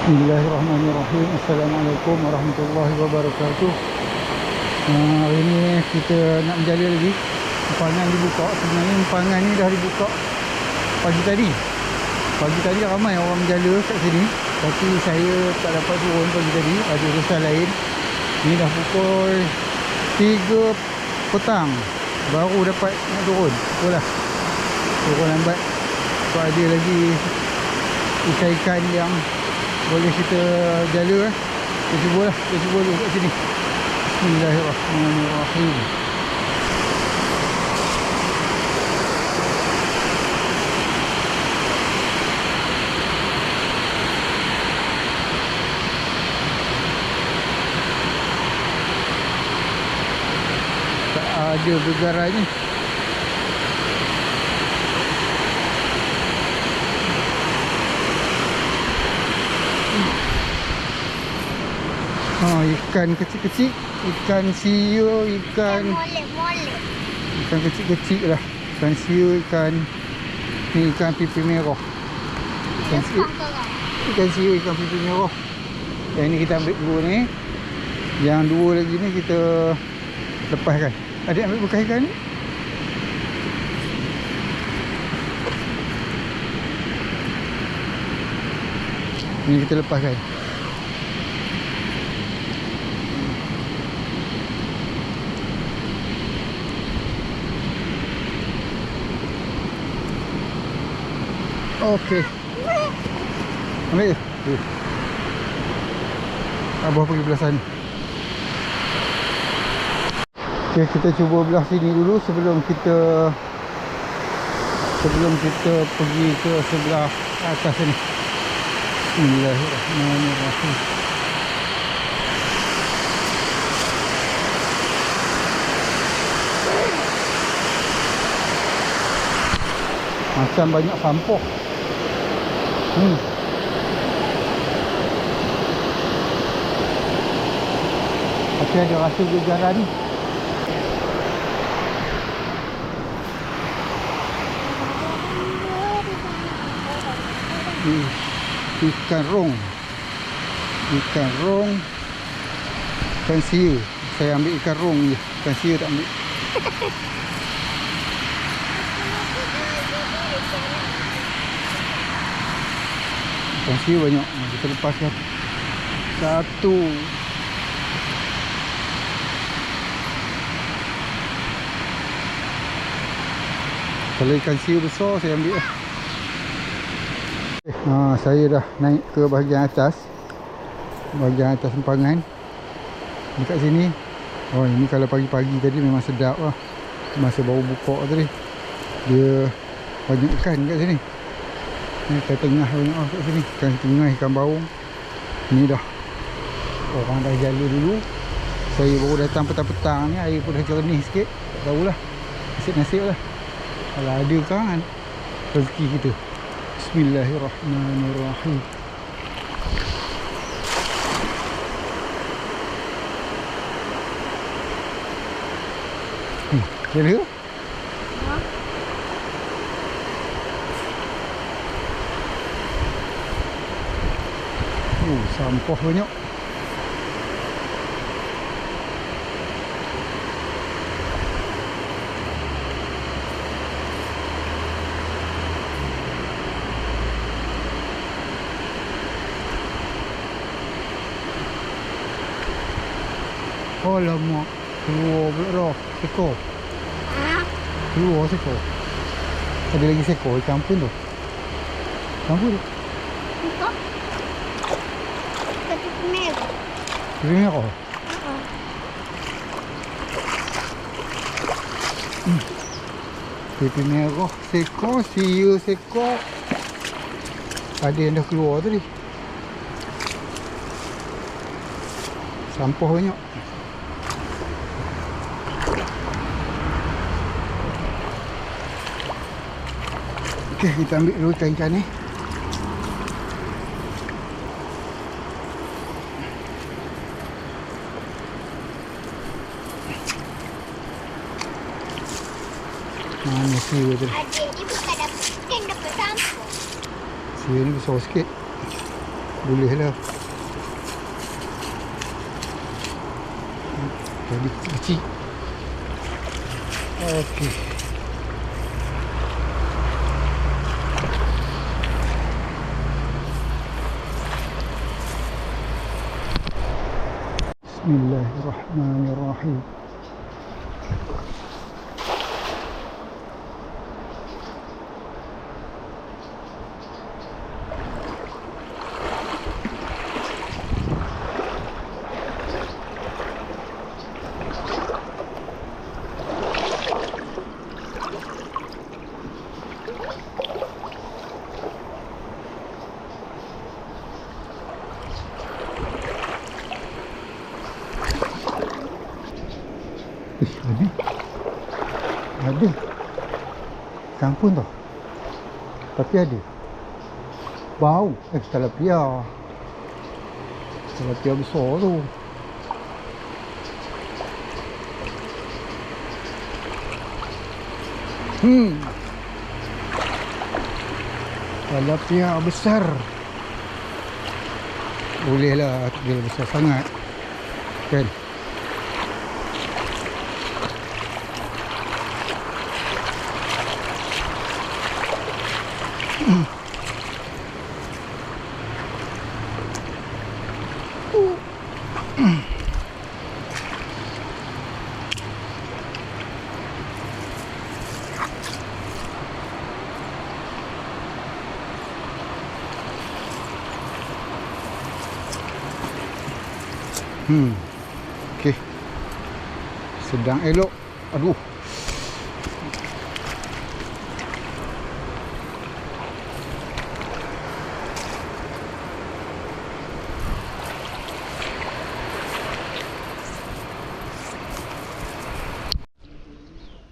Bismillahirrahmanirrahim. Assalamualaikum warahmatullahi wabarakatuh. Hari ni kita nak menjala lagi. Empangan dibuka. Sebenarnya empangan ni dah dibuka pagi tadi. Pagi tadi ramai orang menjala kat sini, tapi saya tak dapat turun pagi tadi, ada urusan lain. Ni dah pukul 3 petang baru dapat nak turun. Itulah, turun lambat sebab ada lagi ikan-ikan yang boleh kita jala. Kita cuba dulu kat sini. Bismillahirrahmanirrahim. Tak ada gegarannya. Ikan kecil-kecil, ikan siu, ikan kecil-kecil lah. Ikan siu, ni ikan pipi merah. Ikan siu, ikan pipi merah. Yang ni kita ambil dua ni. Yang dua lagi ni kita lepaskan. Adik ambil bekas ikan ni. Ni kita lepaskan. Okey. Ambil je. Abah pergi belah sana. Okey, kita cuba belah sini dulu sebelum kita pergi ke sebelah atas ni. Bismillahirrahmanirrahim. Macam banyak sampah. Tapi ada rasa gegaran ni. Ikan rong, ikan siu. Saya ambil ikan rong je, ikan siu tak ambil. Ikan siu banyak. Kita lepaskan satu. Kalau ikan siu besar saya ambil lah. Saya dah naik ke bahagian atas empangan dekat sini. Ini kalau pagi-pagi tadi memang sedap lah. Masa baru buka tadi dia banyak ikan kat sini. Ni kat tengah banyak kat sini. Ikan tengah, ikan baung. Ni dah orang dah jala dulu. Saya baru datang petang-petang ni, air pun dah jernih sikit. Tak tahulah, nasib-nasib lah. Kalau ada kan rezeki kita. Bismillahirrahmanirrahim. Jala? Sampah banyak. Alamak, keluar pula dah sekor. Keluar sekor. Ada lagi sekor ikan pun tu. Ikan pun tu. Pipi merah. Pipi merah sekor, siu sekor. Ada yang dah keluar tadi. Sampah banyak. Okey, kita ambil dulu ikan-ikan ni. Mana siu tadi? Adik ni bukan dapat sampah. Siu ni besar sikit. Boleh lah. Jadi kecil. Okey. Bismillahirrahmanirrahim. Ada campur tau, tapi ada bau. Tilapia besar tu. Tilapia besar. Boleh lah, dia besar sangat kan. Okey. Sedang elok. Aduh.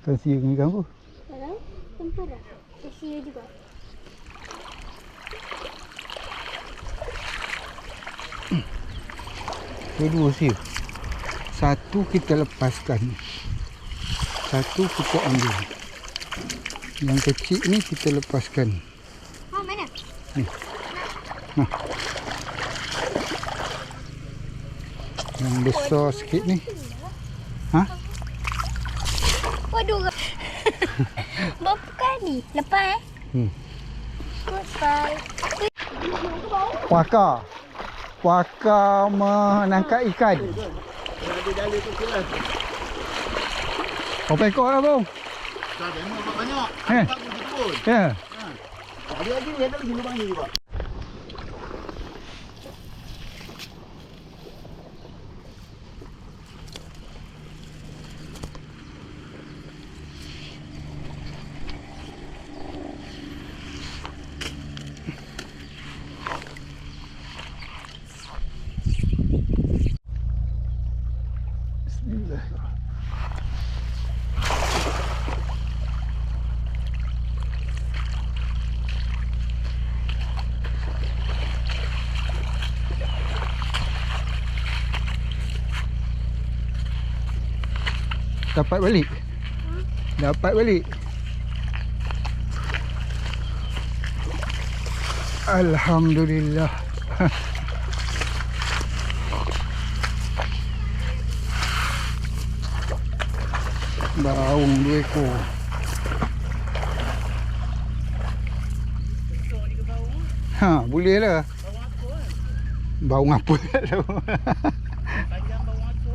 Kasih dengan ikan apa? Tempura. Kasih juga. Kedua siu. Satu kita lepaskan, satu kita ambil. Yang kecil ni kita lepaskan. Mana? Ni. Nah. Yang besar sikit ni. Ha? Waduh. Berapa kali? Lepas Goodbye. Puaka menangkap ikan. Ada jala tu kelas. Berapa ekor lah bang? Dah demo banyak. Eh. Tak pun. Ya. Ada lagi lubang ni juga. Dapat balik. Dapat balik. Alhamdulillah. Baung 2 ekor. Ha, boleh lah. Baung apa? Panjang bawang aku.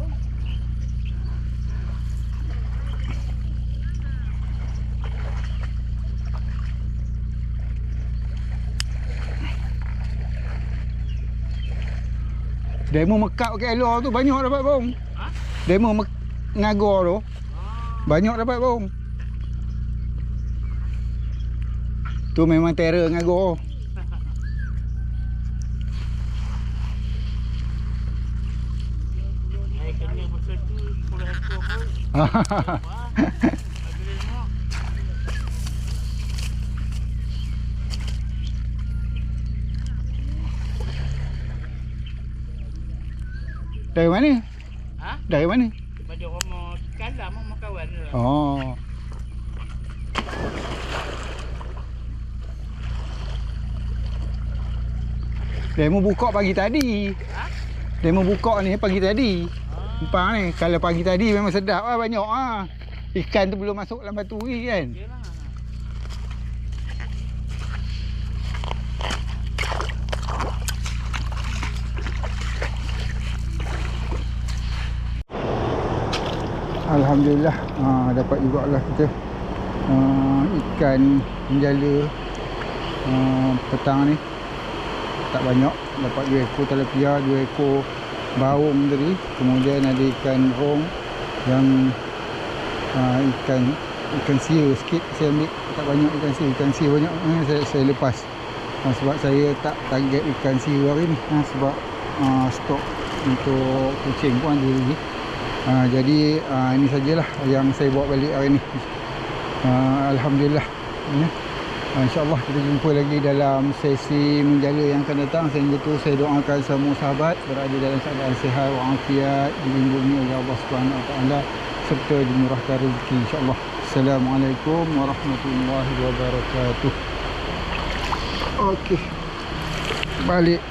Demo mekap kat Elo tu banyak dapat bang. Ha? Demo ngagor tu banyak dapat bang. Tu memang terror ngagor. Saya kena masa tu 10 ekor pun. Dari mana? Ha? Dari mana? Pada rumah kalam rumah kawan tu lah. Oh. Demo buka pagi tadi. Demo buka ni pagi tadi. Empang ni. Kalau pagi tadi memang sedap lah, banyak ah. Ikan tu belum masuk dalam batu ni kan. Yalah. Alhamdulillah dapat jugalah kita ikan menjala petang ni. Tak banyak, dapat 2 ekor tilapia, 2 ekor baung tadi, kemudian ada ikan rong yang ikan sia sikit saya ambil, tak banyak ikan sia banyak saya lepas sebab saya tak target ikan sia hari ni sebab stok untuk kucing pun ada lagi. Jadi ini sajalah yang saya bawa balik hari ni. Alhamdulillah ya. InsyaAllah kita jumpa lagi dalam sesi menjala yang akan datang. Sehingga itu saya doakan semua sahabat berada dalam keadaan sihat walafiat, dilindungi oleh Allah Subhanahu Wa Taala serta dimurahkan rezeki insya-Allah. Assalamualaikum warahmatullahi wabarakatuh. Okey. Balik.